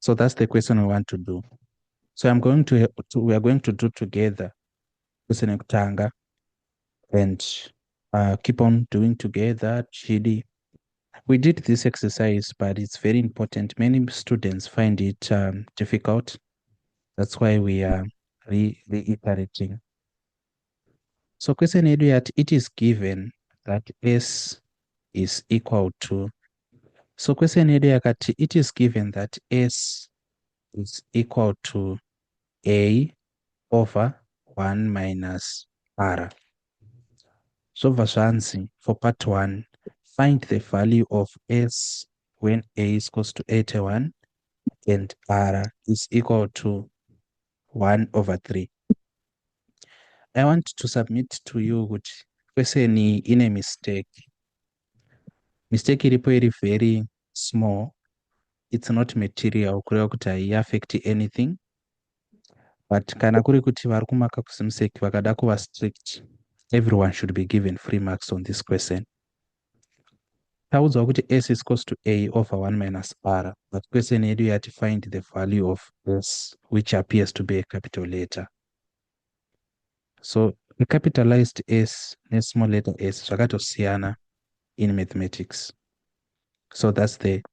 So that's the question we want to do. So we are going to do together question ekutanga and keep on doing together. Chidi. We did this exercise, but it's very important. Many students find it difficult. That's why we are reiterating. So question yetu yati, it is given that S is equal to. So question yetu yakati, it is given that S is equal to A over 1 minus R. So Vashansi, for part 1, find the value of S when A is equals to 81 and R is equal to 1 over 3. I want to submit to you which question in a mistake. Mistake iripo iri very small. It's not material kureva kuti hai affect anything. But kana kuri kuti vari kumaka kusimuseki vakada kuva strict, everyone should be given free marks on this question. Taudzwa kuti S is equals to A over 1 minus R. But question yedu yati find the value of S, which appears to be a capital letter. So a capitalized S and small letter S zvakatosiyana in mathematics. So that's the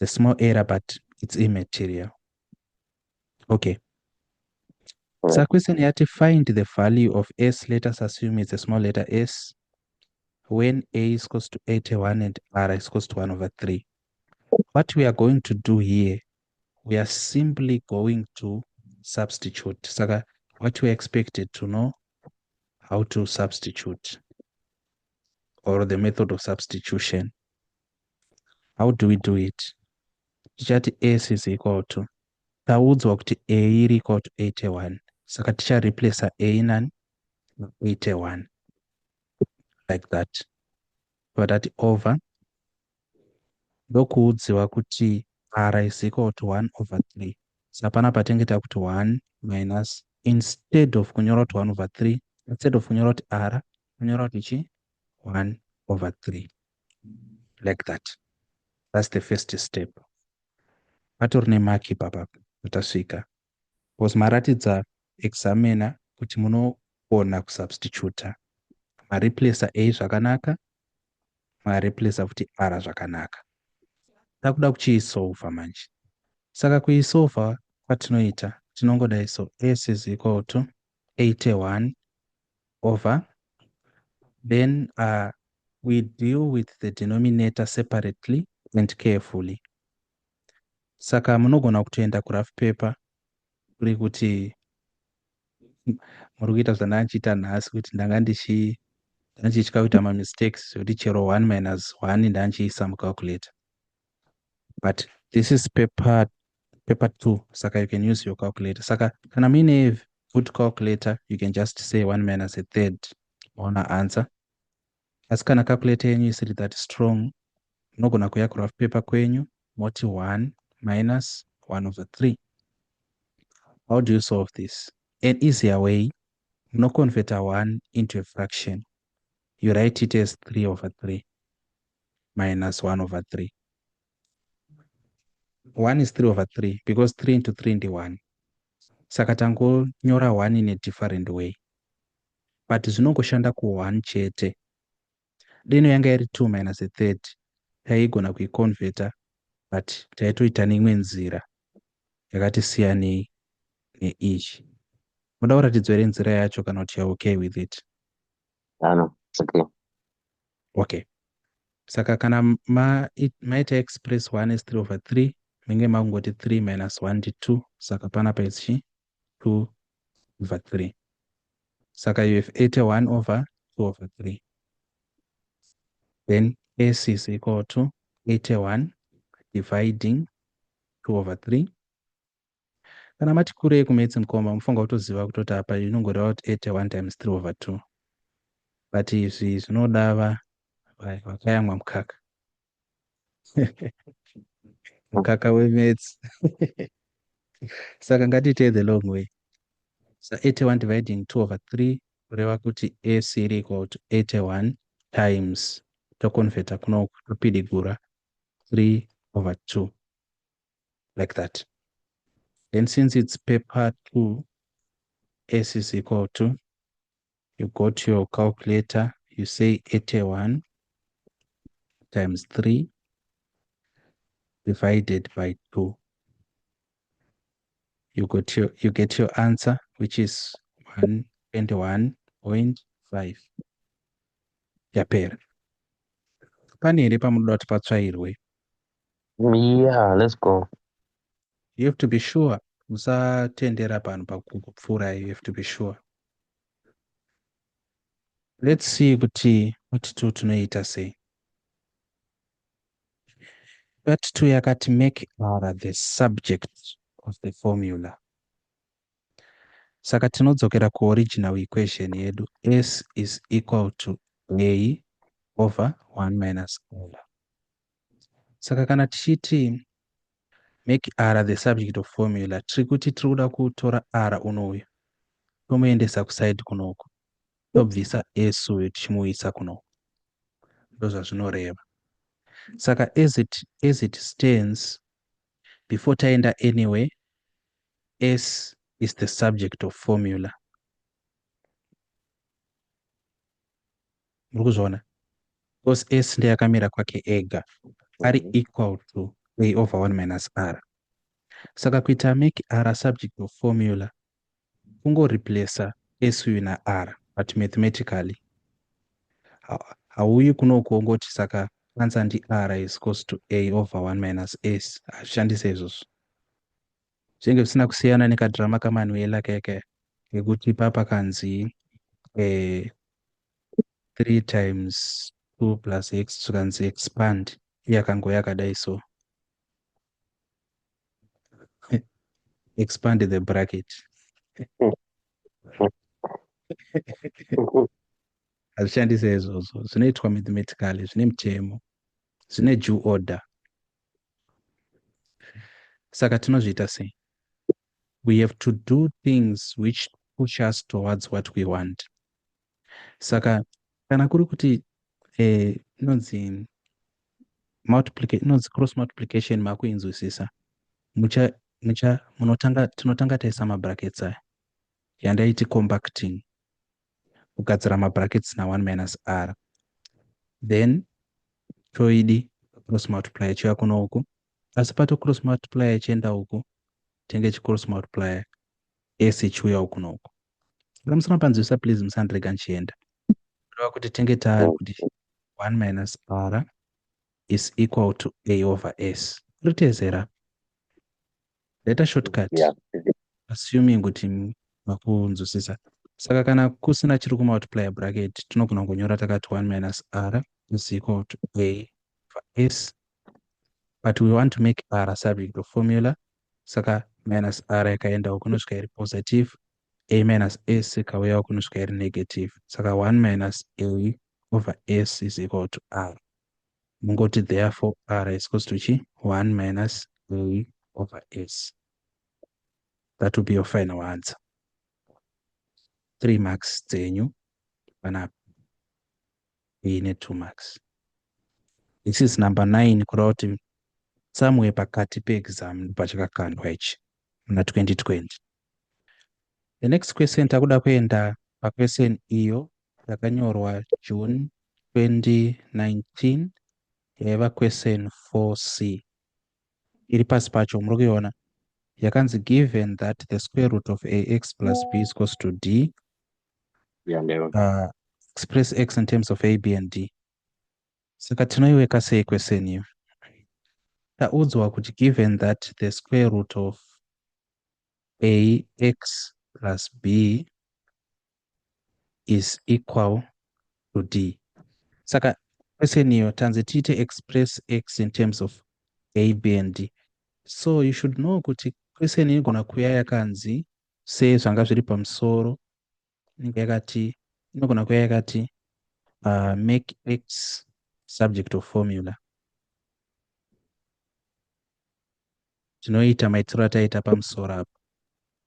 small error, but it's immaterial. Okay. So question yati find the value of S. Let us assume it's a small letter S when A is equals to 81 and R is equals to 1 over 3. What we are going to do here, we are simply going to substitute. So what we expected to know how to substitute, or the method of substitution. How do we do it? Tichati S is equal to, taudzwa kuti A iri equal to 81. Saka ticha replace A nani 81 like that. But that over ndokuudziwa kuti R is equal to 1 over 3. Saka panapa tengeta kuti 1 minus, instead of kunyora kuti 1 over 3, instead of kunyora kuti R, kunyora kuti chi 1 over 3 like that. That's the first step. Patorine maki papa utasvika. Because maratidza examiner kuti munogona kusubstituta. Mareplace A zvakanaka, mareplace kuti R zvakanaka. Takuda kuchiisolva manje. Saka kuisolva kwatinoita, tinongodai so S is equal to 81 over, then we deal with the denominator separately and carefully. Saka munogona kutoenda kuraf paper kuri kuti muri kuita zvandandichiita nhasi kuti ndanga ndichitya kuita mistakes zvekuti chero 1 minus 1 ndanchiisa mucalculator. But this is paper 2, saka you can use your calculator. Saka kana muine good calculator, you can just say 1 minus a third ona answer. Asi kana calculator yenyu isiri that strong, munogona kuya kuraf paper kwenyu moti 1 minus 1 over 3. How do you solve this? An easier way, no convert a 1 into a fraction. You write it as 3 over 3 minus 1 over 3. 1 is 3 over 3 because 3 into 3 is 1. Saka tangonyora 1 in a different way. But zvinongoshanda ku 1 chete. Deno yanga iri 2 minus a third. Taigona kuiconverta, but taitoita neimwe nzira yakati siyanei neichi. Muda kuratidzwa ere nzira yacho kana kuti you're okay with it? No, it's okay. Okay. Saka kana maita express 1 is 3 over 3, menge mangoti 3 minus 1 is 2, saka panapa is 2 over 3. Saka you have 81 over 2 over 3. Then S is equal to 81 dividing 2 over 3. Kana mati kurei kumaths mukoma mufunga kutoziva kutoti apa inongoreva kuti 81 times 3 over 2. But izvi zvinodava vakayamwa mukaka. Mukaka wemaths. Saka ngatiite the long way. So 81 dividing 2 over 3 kureva kuti S iri equal to 81 times toconverta kuno kupidigura 3 over 2 like that. Then since it's paper 2, S is equal to, you go to your calculator, you say 81 times 3 divided by 2. You get your answer, which is 121.5. Yapera. Pane here pamunoda kuti patsvairwe. Yeah, let's go. You have to be sure. Musatendera panhu pakupfuura. You have to be sure. Let's see kuti two tunoita sei. Part 2 yakati make R the subject of the formula. Saka tinodzokera kuoriginal equation yedu. S is equal to A over 1 minus R. Saka kana tichiti make R the subject of formula, tiri kuti tiri kuda kutora R unoyu tomuendesa kuside kunoku, tobvisa S uyu tichimuisa kunoku. Ndozvazvinoreva. Saka as it stands, before taenda anywhere, S is the subject of formula. Murikuzviona? Because S ndeyakamira kwake ega, ari equal to A over 1 minus R. Saka kuita make R subject of formula, kungoreplace S uyu na R, but mathematically hauyi kunoku ongoti saka answer ndi R is equals to A over 1 minus S. Hazvishandise izvozvo. Zvinenge zvisina kusiyana nekadhirama kaManuela keke kekuti papa kanzi 3 times 2 plus x tukanzi expand, yakango yakadai so. Expand the bracket. Hazvishandise izvozvo. Zvinoitwa mathematically, zvine mutemo, zvine due order. Saka tinozviita sei? We have to do things which push us towards what we want. Saka kana kuri kuti inonzi cross multiplication makuinzwisisa, tinotanga taisa mabrackets aya yandaiti compacting, kugadzira mabrackets na 1 minus R, then choidi cross multiply chiya kuno uku, asi pato cross multiply chienda uku tenge chicross multiply S chiuya uku noku. Kana musina panzwisa please musandirega nchienda. Kureva kuti tenge taari kuti 1 minus R is equal to A over S. Ritezera. Let a shortcut. Yeah. Assuming kuti makunzwisisa. Saka kana kusina chiri kumultiply bracket, tinogona kunyora takati 1 minus R is equal to A over S. But we want to make R a subject of formula. Saka minus R yakaenda uku inosvika iri positive. A minus S ikauya uku inosvika iri negative. Saka 1 minus A over S is equal to R. Mungoti therefore R is equals to chi? 1 minus A over S. That will be your final answer. 3 marks dzenyu panapa. Ine 2 marks. This is number 9 kureva kuti somewhere pakati peexam pachakakandwa ichi muna 2020. The next question takuda kuenda paquestion iyo yakanyorwa June 2019, yaiva question 4C. Iri pasi pacho muri kuiona yakanzi given that the square root of ax plus b is equals to d, express x in terms of a, b and d. Saka tinoiweka sei question iyo? Taudzwa kuti given that the square root of ax plus b is equal to d. Saka question iyo tanzi tiite express x in terms of a, b and d. So you should know kuti question iyi inogona kuuya yakanzi sezvanga zviri pamusoro, inogona kuuya yakati make x subject of formula. Tinoita maitiro ataita pamusoro apa.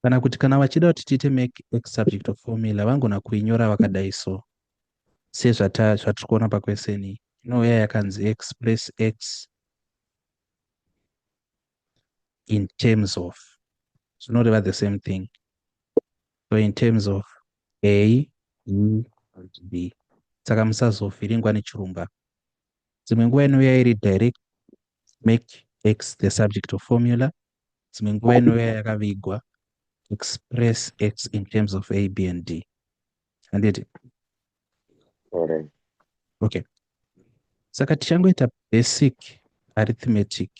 Kana kuti kana vachida kuti tiite make x subject of formula, vangona kuinyora vakadai so. Sezvatiri kuona paquestion iyi, inouya yakanzi express x in terms of. zvinoreva the same thing. So in terms of A, E, and B. Saka musazovhiringwa nechirunga. Dzimwe nguva inouya iri direct, make x the subject of formula. Dzimwe nguva inouya yakavigwa, express x in terms of A, B, and D. Handiti? Alright. Okay. Saka tichangoita basic arithmetic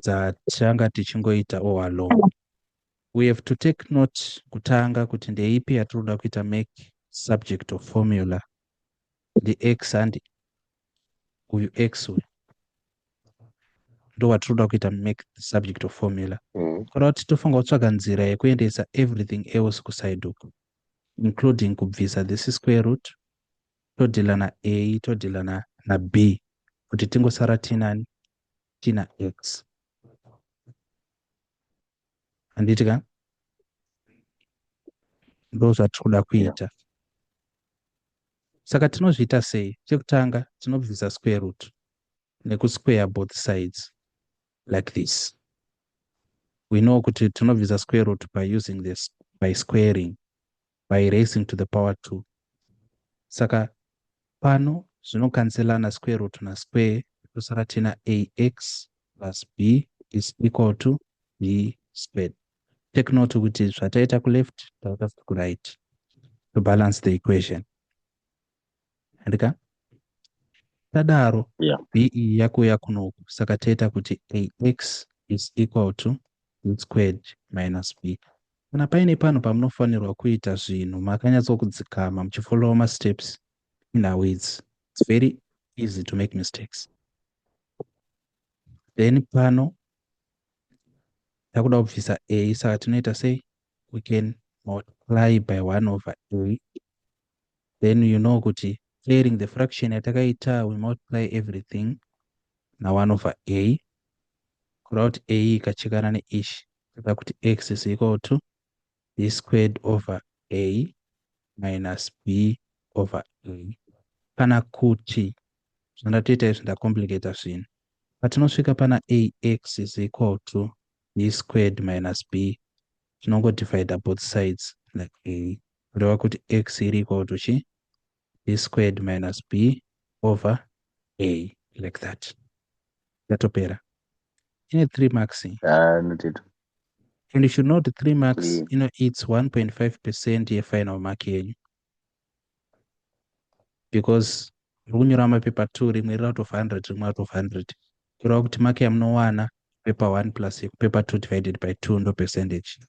dzatanga tichingoita all along. We have to take note kutanga kuti ndeipi yatinoda kuita make subject of formula. X and uyu x uyu ndo watinoda kuita make the subject of formula. Kureva kuti tofanira kutsvaga nzira yekuendesa everything else kuside uku, including kubvisa this square root, todhila na A, todhila na B, kuti tingosara tina x. Handiti ka? Ndo zvatinoda kuita. Saka tinozviita sei? Chekutanga tinobvisa square root nekusquare both sides like this. We know kuti tinobvisa square root by using this, by squaring, by raising to the power 2. Saka pano zvinokanzelana square root na square, tosara tina ax plus b is equal to b squared. Take note kuti zvataita kuleft takaita kuright to balance the equation. Handika? Tadaro, b yakuya kunoku, saka taita kuti ax is equal to b squared minus b. Kana paine pano pamunofanirwa kuita zvinhu makanyatsokudzikama muchifollow masteps in our ways, it's very easy to make mistakes. Then pano takuda kubvisa a, saka tinoita sei? We can multiply by 1 over a. Then you know kuti clearing the fraction yatakaita, we multiply everything na 1 over a. Kureva kuti a ikachekana neishi, saka kuti x is equal to b squared over a minus b over a. Kana kuti zvandatoita izvi ndacomplicata zvinhu, patinosvika pana ax is equal to b squared minus b, tinongodivide both sides like a, kureva kuti x iri equal to chi? B squared minus b over a, like that. Yatopera. Ine 3 marks. And you should note 3 marks, it's 1.5% ye final mark yenyu. Because rukunyora mapepa 2 rimwe riri out of 100, rimwe out of 100. Kureva kuti mark yamunowana paper 1 plus paper 2 divided by 2 ndo percentage.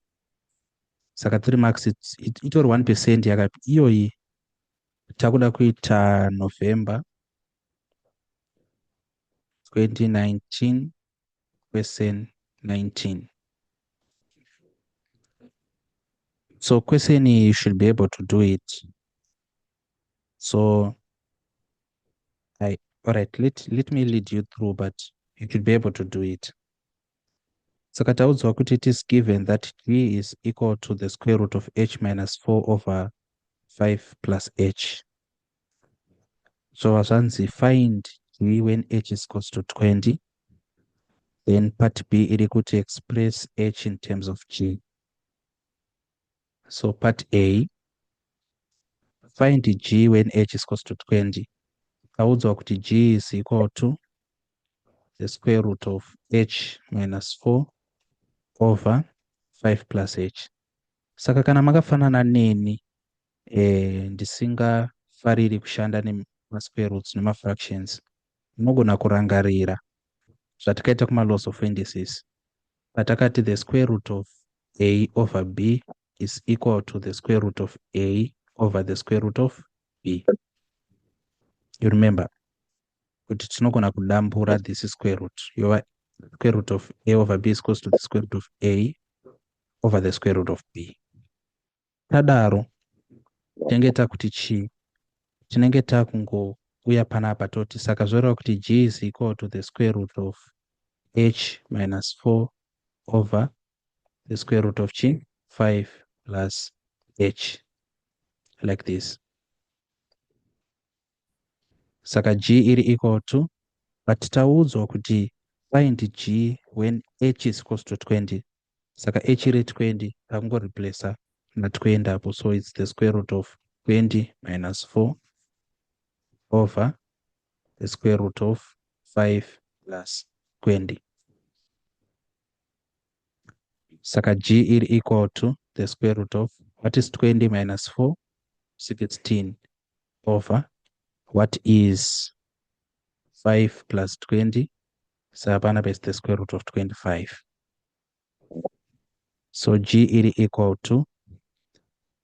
Saka 3 marks itori 1% yakapi iyoyi takuda kuita November 2019 question 19. So question you should be able to do it. So all right, let me lead you through, but you should be able to do it. Saka taudzwa kuti it is given that g is equal to the square root of h minus 4 over 5 plus h. So azvanzi find g when h is equals to 20. Then part B iri kuti express h in terms of g. So part A, find g when h is equals to 20. Taudzwa kuti g is equal to the square root of h minus 4 over 5 plus h. Saka kana makafanana neni ndisingafariri kushanda nema-square roots nema-fractions, munogona kurangarira zvatakaita kuma-laws of indices. Patakati the square root of a over b is equal to the square root of a over the square root of b. You remember kuti tinogona kudambura this square root. Your square root of a over b is equals to the square root of a over the square root of b. Tadaro tinenge takuti chi, tinenge takungouya panapa toti saka zvoreva kuti g is equal to the square root of h minus 4 over the square root of chi 5 plus h, like this. Saka g iri equal to, but taudzwa kuti find g when h is equals to 20. Saka h iri 20 takungoreplace na 20 apo, so it's the square root of 20 minus 4 over the square root of 5 plus 20. Saka g iri equal to the square root of what is 20 minus 4? 16 over what is 5 plus 20? So panapa is the square root of 25. So g iri equal to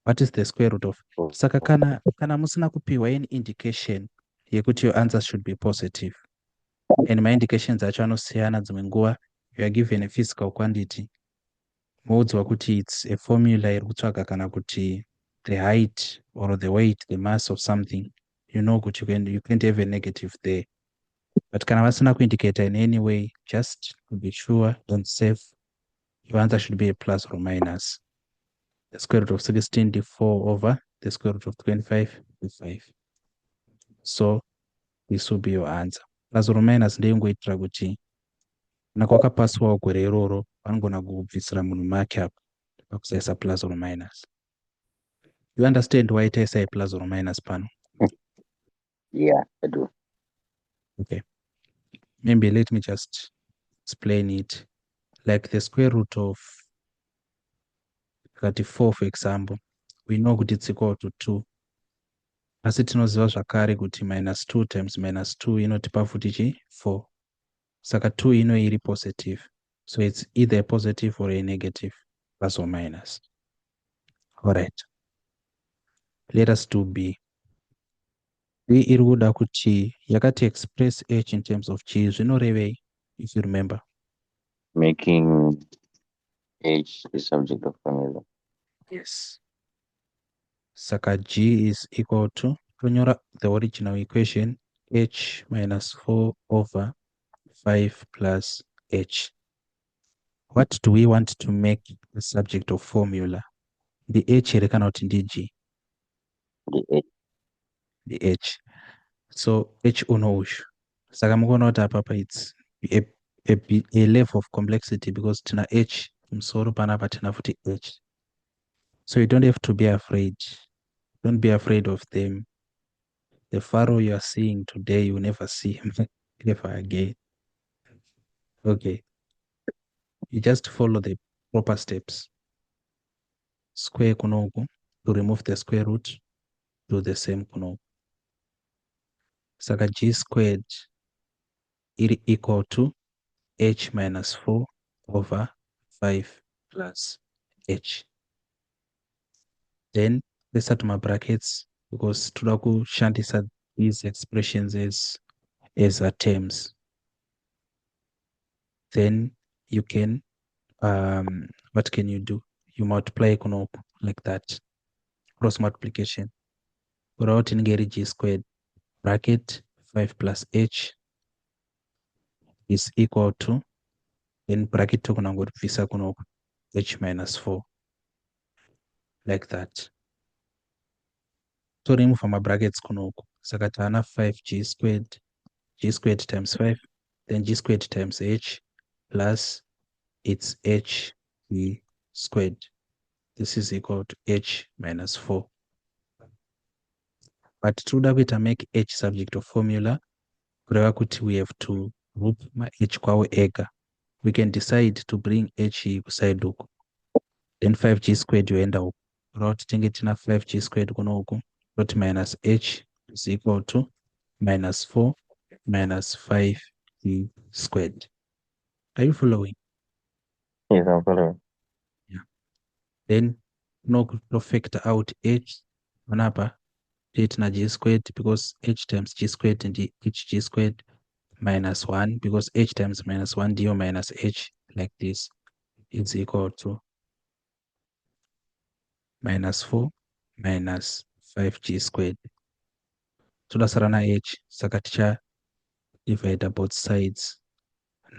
what is the square root of? Saka kana musina kupiwa any indication yekuti your answer should be positive. And my indications acho anosiyana. Dzimwe nguva you are given a physical quantity, moudzwa kuti it's a formula iri kutsvaga kana kuti the height or the weight, the mass of something, you know kuti you can't have a negative there. But kana vasina kuindicate in any way, just to be sure and safe, your answer should be a plus or minus. The square root of 16 is 4 over the square root of 25 is 5. So this will be your answer. Plus or minus ndeingoitira kuti kana kwakapaswawo gore iroro vanogona kubvisira munhu mark up pakusaisa plus or minus. You understand why taisa plus or minus pano? Yeah, I do. Okay. Maybe let me just explain it. Like the square root of 34, for example, we know that it's equal to 2. Asi tinoziva zvakare kuti minus 2 times minus 2 inotipa futi chi 4. Saka 2 ino iri positive. So it's either a positive or a negative, plus or minus. All right. Let us do B. B iri kuda kuti yakati express h in terms of g zvinorevei, if you remember? Making h the subject of formula. Yes. Saka g is equal to, tonyora the original equation, h minus 4 over 5 plus h. What do we want to make the subject of formula? The h erekana kuti ndi g. The h. The h. So h uno ushu. Saka mukuona kuti apapa it's a level of complexity because tina h musoro panapa tina futi h. So you don't have to be afraid. Don't be afraid of them. The Pharaoh you are seeing today, you will never see him ever again. Okay. You just follow the proper steps. Square kunoku, to remove the square root, do the same kunoku. Saka g squared equal to h minus 4 over 5 plus h. Then let's start my brackets because toda kushandisa these expressions as terms. Then you can what can you do? You multiply kunoku like that, cross multiplication. Without in g squared bracket 5 plus h is equal to, then bracket tokunangoribvisa kunoku, h minus 4 like that. So remove my brackets kunoku. Saka tana 5g squared times 5, then g squared times h plus it's h g squared. This is equal to h minus 4. But toda kuita make h subject of formula, kureva kuti we have to group ma h kwawo ega. We can decide to bring h kuside uku. Then 5g squared yoenda uku. Kureva kuti tinge tina 5g squared kuno uku, dot minus h is equal to minus 4 minus 5g squared. Are you following? Yes, I'm following. Yeah. Then no to factor out h manapa na g squared because h times g squared and hg squared minus 1 because h times minus 1 dio minus h like this is equal to minus 4 minus 5g squared. Todasara na h, saka ticha divide both sides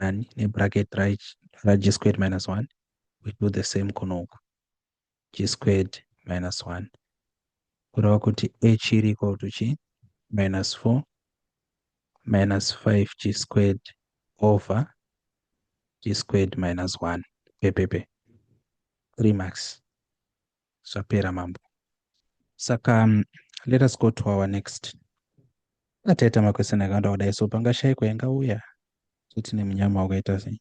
nani ne bracket right g squared minus 1. We do the same kunoku, g squared minus 1. Kureva kuti h iri equal to g minus 4 minus 5g squared over g squared minus 1. Pepepe. 3 marks. Zvapera mambo. Saka let us go to our next. Ataita makweseni akawanda kudai, so pangashayikwa ingauya tine munyama wakaita sei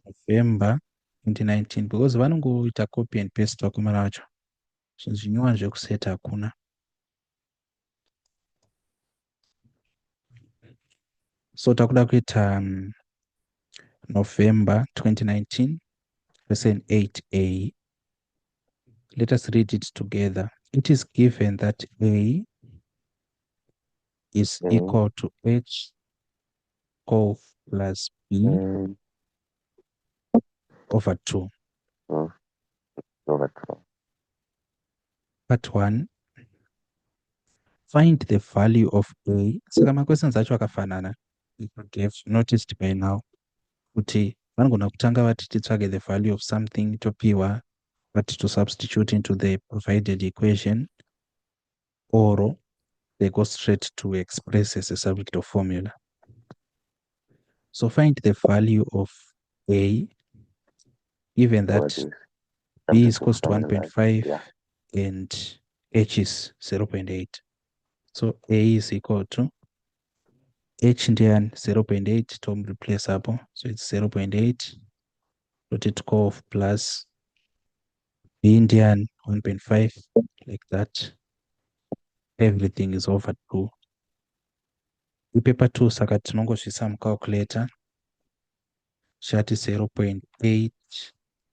November 2019 because vanongoita copy and paste vakomana vacho, zvinhu zvinyuwa zvekuseta hakuna. So takuda kuita November 2019 lesson 8a. Let us read it together. It is given that A is equal to H of plus B over 2. Over 2. Part 1. Find the value of A. Saka maquestions acho akafanana. You could have noticed by now kuti vanogona kutanga vati titsvage the value of something topiwa, but to substitute into the provided equation, or they go straight to express as a subject of formula. So find the value of A given that B is equals to 1.5 and H is 0.8. So A is equal to H ndian 0.8 to replace up. So it's 0.8 rotate off plus B ndian 1.5 like that. Everything is over 2. Paper 2 saka tinongozvisa mucalculator. Shati 0.8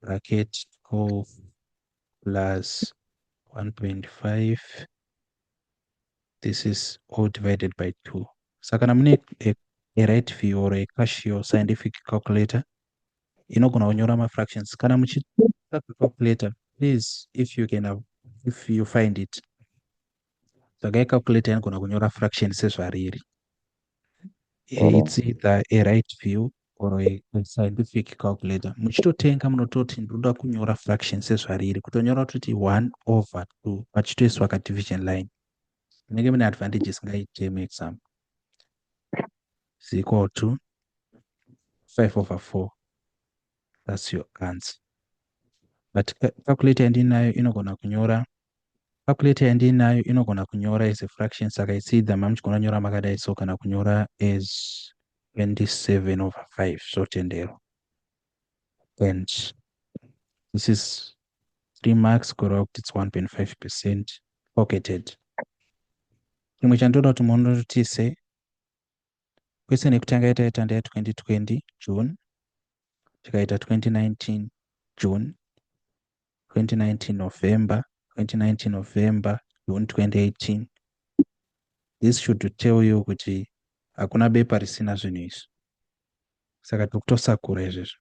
bracket of plus 1.5. This is all divided by 2. Saka namune a right view or a Casio scientific calculator inogona kunyora mafractions. Kana muchitsvaka calculator, please, if you find it, saka calculator inogona kunyora fraction sezvariri. It's either a right view or a scientific calculator. Muchitotenga munototi ndoda kunyora fraction sezvariri, kutonyora kuti 1 over 2 pachitoiswa ka division line. Munenge mune advantages ngaite exam. Is equal to 5 over 4. That's your answer. But calculator yandinayo inogona kunyora as a fraction, saka it's either mamuchigona kunyora makadai so kana kunyora as 27 over 5 zvotendero. And this is 3 marks correct. It's 1.5% pocketed. Chimwe chandoda kuti munotise question yekutanga yataita ndeye 2020 June, tikaita 2019 June, 2019 November, 2019 November, June 2018. This should tell you kuti hakuna bepa risina zvinhu izvi, saka tikutosakura izvezvo.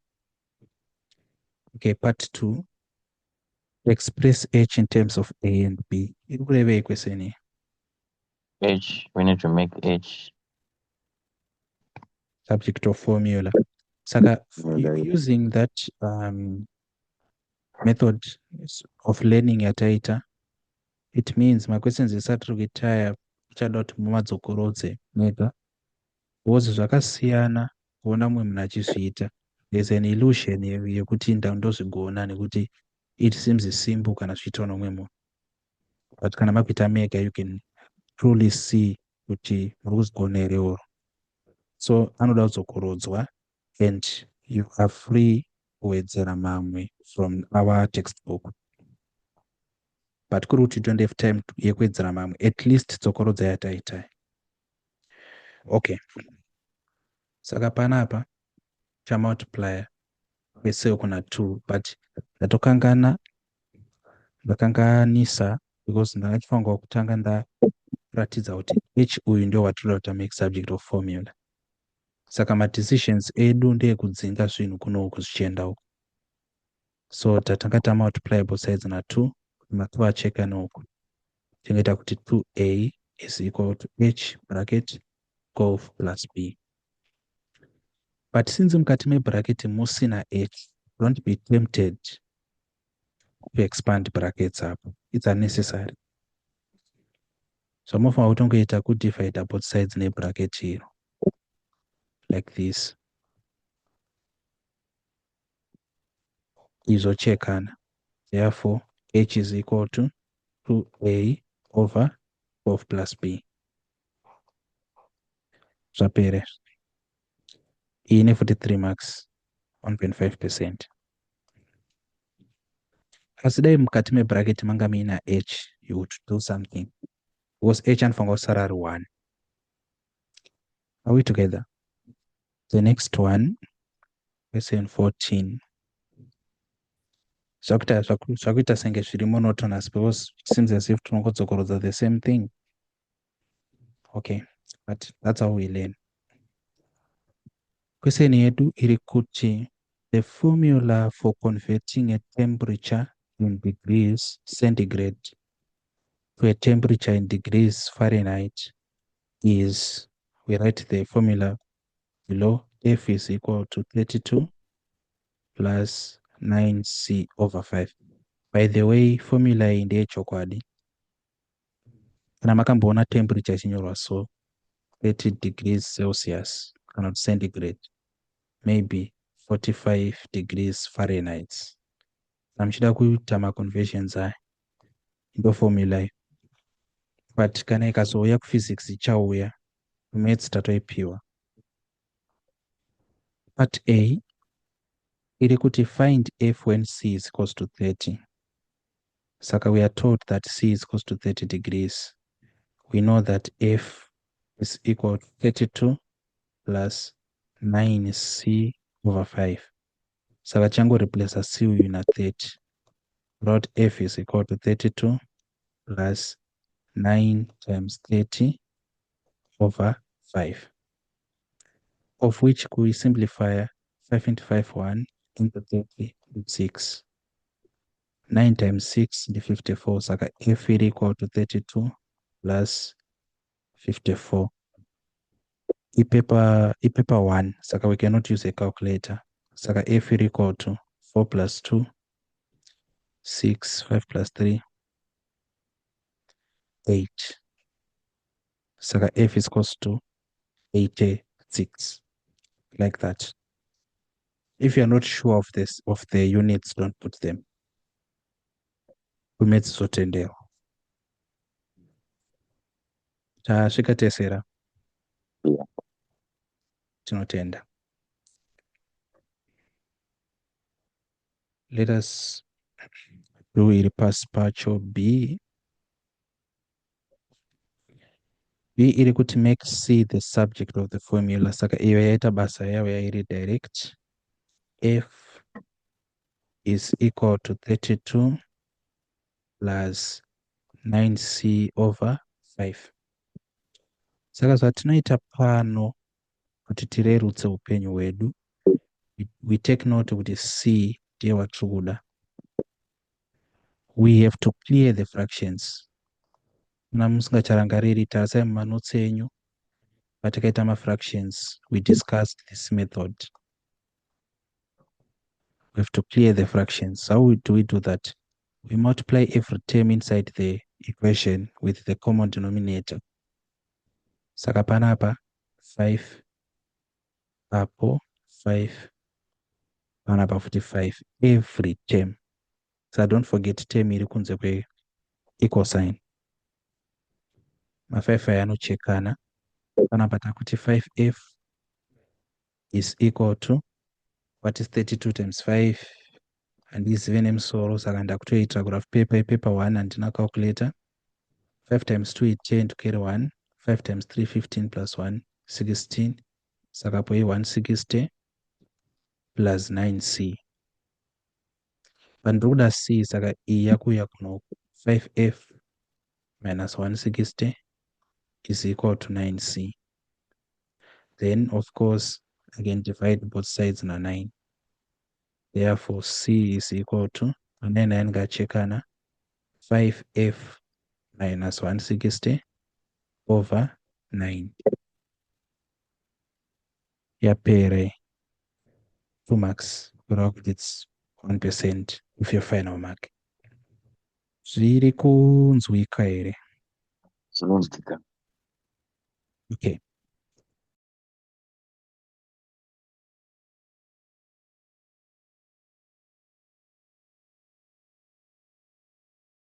Okay, part 2. Express H in terms of A and B. Iri kurevei question iyi? H, we need to make H subject of formula. Saka using that method of learning yataita, it means my questions isati kuitaya uchada kuti mumadzokorodze mega, because zvakasiyana kuona mumwe munhu achizviita. There's an illusion yekuti ndozvigona nekuti it seems simple kana zviitwa nomumwe munhu, but kana makuita mega you can truly see kuti muri kuzvigona here oro. So anoda kudzokorodzwa and you are free kuwedzera mamwe from our textbook. But kuri kuti you don't have time yekuwedzera mamwe, at least dzokorodza yataita. Okay. Saka panapa chamultiplier kwese kuna 2, but ndakanganisa because ndakachifangawo kutanga ndaratidza kuti H uyu ndio watoda kuti make subject of formula. Saka ma-decisions edu ndeyekudzinga zvinhu kunoku zvichienda uku. So tatanga tamultiply both sides na 2, matuva acheka noku. Tingaita kuti 2a is equal to h bracket golf plus b. But since mukati mebracket musina h, don't be tempted to expand brackets up. It's unnecessary. So mofanira kutongoita kudivide both sides nebracket hero like this. izochekana. Therefore, H is equal to 2A over 12 plus B. Zvapere. Ine 43 marks, 1.5%. Asi dai mukati mebracket manga muina H, you would do something. Because H anofanira kusara ari 1. Are we together? The next one, question 14. Zvakuita senge zviri monotonous because it seems as if tinongodzokorodza the same thing. Okay, but that's how we learn. Question yedu iri kuti the formula for converting a temperature in degrees centigrade to a temperature in degrees Fahrenheit is, we write the formula below, F is equal to 32 plus 9C over 5. By the way, formula iyi ndeyechokwadi. Kana makamboona temperature ichinyorwa so 30 degrees Celsius kana kuti centigrade, maybe 45 degrees Fahrenheit. Kana muchida kuita maconversions aya ndo formula iyi. But kana ikazouya kuphysics ichauya, maths tatoipiwa. Part A iri kuti find F when C is equals to 30. Saka we are told that C is equals to 30 degrees. We know that F is equal to 32 plus 9C over 5. Saka chango replace C uyu na 30. Brought F is equal to 32 plus 9 times 30 over 5. Of which we simplify 5 into 5, 1 into 30, 6. 9 times 6 is 54. Saka F is equal to 32 plus 54. Paper 1. Saka we cannot use a calculator. Saka F is equal to 4 plus 2, 6, 5 plus 3, 8. Saka F is equal to 86. Like that. If you're not sure of this, of the units, don't put them. We made zotendera. Tasvika tesera. Yeah. Tinotenda. Let us do iri paspacho B. B iri kuti make C the subject of the formula. Saka iyo yaita basa yawe yairi direct. F is equal to 32 plus 9C over 5. Saka zvatinoita pano kuti tirerutse upenyu hwedu, we take note kuti C ndiye watiri kuda. We have to clear the fractions. Kana musingacharangariri, tarisai mumanotsi enyu patakaita mafractions, we discussed this method. We have to clear the fractions. How do we do that? We multiply every term inside the equation with the common denominator. Saka panapa 5 apo 5 panapa 45 every term. So don't forget term iri kunze kwe equal sign. Ma5 aya anochekana. Panapa takuti 5f is equal to, what is 32 times 5? And this is emusoro, saka ndakutoita graph paper 1 handina calculator. 5 times 2 is 10 to carry 1. 5 times 3, 15 plus 1, 16. Saka po 160 plus 9C. Pandroda C, saka iyakuya kuno 5f minus 160 is equal to 9C. Then, of course, again divide both sides na 9. Therefore, C is equal to, and then 9 gachekana, 5f minus 160 over 9. Yapere 2 marks, it's 1% of your final mark. Zviri kunzwika here. Zvinonzwika. Okay.